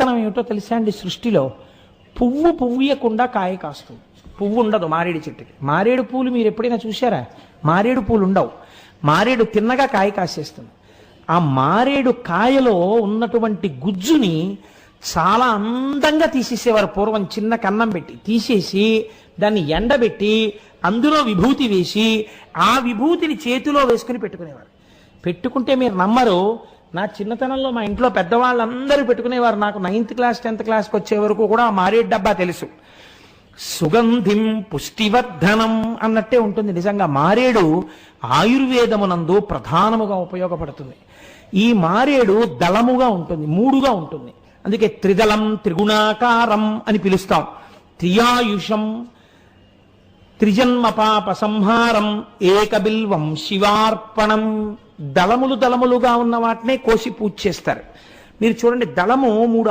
గొప్పతనం ఏమిటో తెలుసా అండి? సృష్టిలో పువ్వు పువ్వుయకుండా కాయ కాస్తుంది. పువ్వు ఉండదు మారేడు చెట్టుకి. మారేడు పూలు మీరు ఎప్పుడైనా చూసారా? మారేడు పూలు ఉండవు. మారేడు తిన్నగా కాయ కాసేస్తుంది. ఆ మారేడు కాయలో ఉన్నటువంటి గుజ్జుని చాలా అందంగా తీసేసేవారు పూర్వం. చిన్న కన్నం పెట్టి తీసేసి దాన్ని ఎండబెట్టి అందులో విభూతి వేసి ఆ విభూతిని చేతిలో వేసుకుని పెట్టుకునేవారు. పెట్టుకుంటే మీరు నమ్మరు, నా చిన్నతనంలో మా ఇంట్లో పెద్దవాళ్ళందరూ పెట్టుకునేవారు. నాకు 9th క్లాస్ 10th క్లాస్కి వచ్చే వరకు కూడా ఆ మారేడు డబ్బా తెలుసు. సుగంధిం పుష్టివర్ధనం అన్నట్టే ఉంటుంది. నిజంగా మారేడు ఆయుర్వేదమునందు ప్రధానముగా ఉపయోగపడుతుంది. ఈ మారేడు దళముగా ఉంటుంది, మూడుగా ఉంటుంది. అందుకే త్రిదళం త్రిగుణాకారం అని పిలుస్తాం. త్రియాయుషం త్రిజన్మ పాప సంహారం ఏకబిల్వం శివార్పణం. దళములుగా ఉన్న వాటినే కోసి పూజ చేస్తారు. మీరు చూడండి, దళము 3